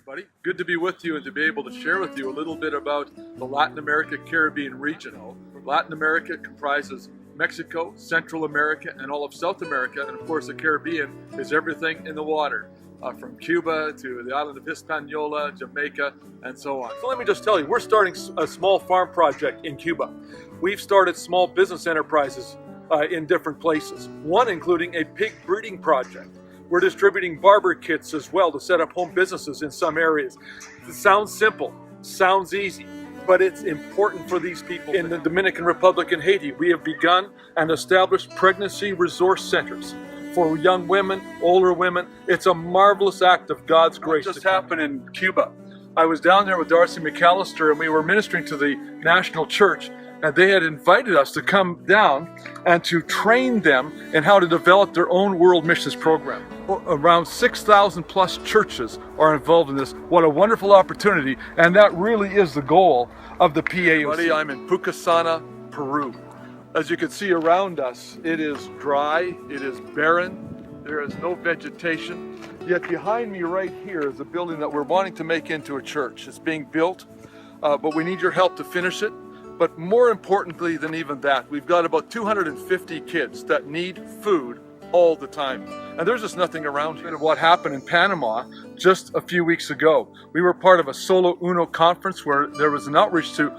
everybody. Good to be with you and to be able to share with you a little bit about the Latin America Caribbean region. Latin America comprises Mexico, Central America, and all of South America, and of course the Caribbean is everything in the water, from Cuba to the island of Hispaniola, Jamaica, and so on. So let me just tell you, we're starting a small farm project in Cuba. We've started small business enterprises in different places, one including a pig breeding project. We're distributing barber kits as well to set up home businesses in some areas. It sounds simple, sounds easy, but it's important for these people. In the Dominican Republic and Haiti, we have begun and established pregnancy resource centers for young women, older women. It's a marvelous act of God's grace. What just happened in Cuba? I was down there with Darcy McAllister and we were ministering to the National Church, and they had invited us to come down and to train them in how to develop their own world missions program. Around 6,000 plus churches are involved in this. What a wonderful opportunity, and that really is the goal of the PAOC. I'm in Pucasana, Peru. As you can see around us, it is dry, it is barren, there is no vegetation. Yet behind me right here is a building that we're wanting to make into a church. It's being built, but we need your help to finish it. But more importantly than even that, we've got about 250 kids that need food all the time. And there's just nothing around here. What happened in Panama just a few weeks ago. We were part of a Solo Uno conference where there was an outreach to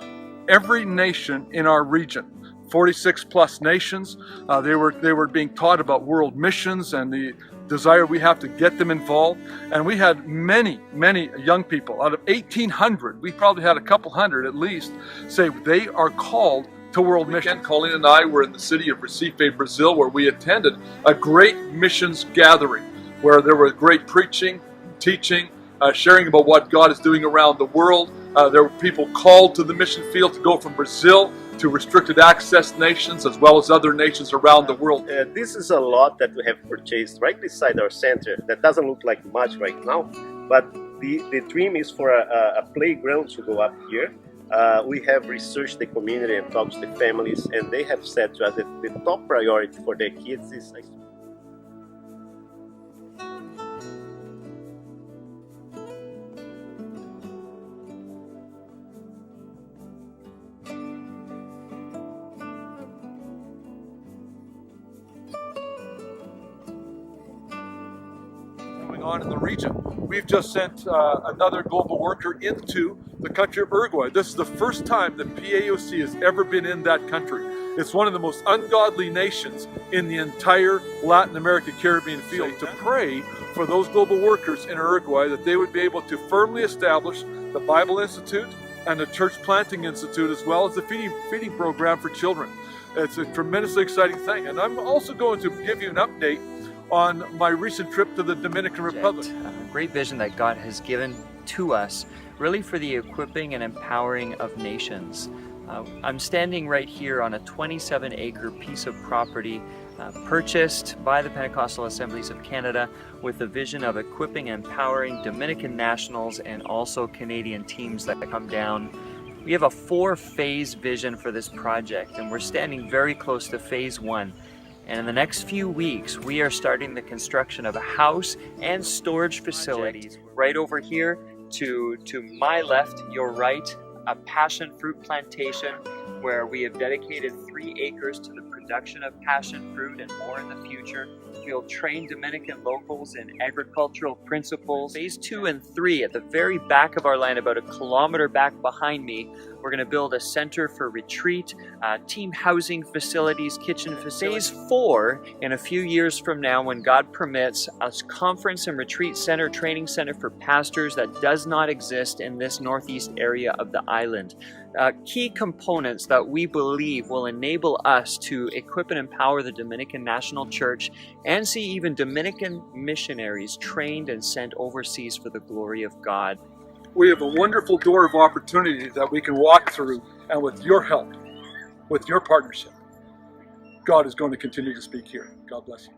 every nation in our region. 46 plus nations. They were being taught about world missions and the desire we have to get them involved. And we had many young people. Out of 1,800, we probably had a couple hundred at least say they are called to world mission. Colleen and I were in the city of Recife, Brazil, where we attended a great missions gathering where there was great preaching, teaching, sharing about what God is doing around the world. There were people called to the mission field to go from Brazil to restricted access nations as well as other nations around the world. This is a lot that we have purchased right beside our center. That doesn't look like much right now, but the dream is for a playground to go up here. We have researched the community and talked to the families, and they have said to us that the top priority for their kids is on in the region. We've just sent another global worker into the country of Uruguay. This is the first time that PAOC has ever been in that country. It's one of the most ungodly nations in the entire Latin America Caribbean field. To pray for those global workers in Uruguay that they would be able to firmly establish the Bible Institute and the Church Planting Institute, as well as the feeding program for children. It's a tremendously exciting thing. And I'm also going to give you an update on my recent trip to the Dominican Republic. A great vision that God has given to us, really for the equipping and empowering of nations. I'm standing right here on a 27-acre piece of property purchased by the Pentecostal Assemblies of Canada with the vision of equipping and empowering Dominican nationals and also Canadian teams that come down. We have a 4-phase vision for this project, and we're standing very close to phase 1. And in the next few weeks, we are starting the construction of a house and storage facilities. Right over here to my left, your right, a passion fruit plantation where we have dedicated 3 acres to the production of passion fruit and more in the future. We'll train Dominican locals in agricultural principles. Phase 2 and 3 at the very back of our land, about 1 kilometer back behind me, we're going to build a center for retreat, team housing facilities, kitchen facilities. Phase 4, in a few years from now, when God permits, a conference and retreat center, training center for pastors that does not exist in this northeast area of the island. Key components that we believe will enable us to equip and empower the Dominican National Church and see even Dominican missionaries trained and sent overseas for the glory of God. We have a wonderful door of opportunity that we can walk through, and with your help, with your partnership, God is going to continue to speak here. God bless you.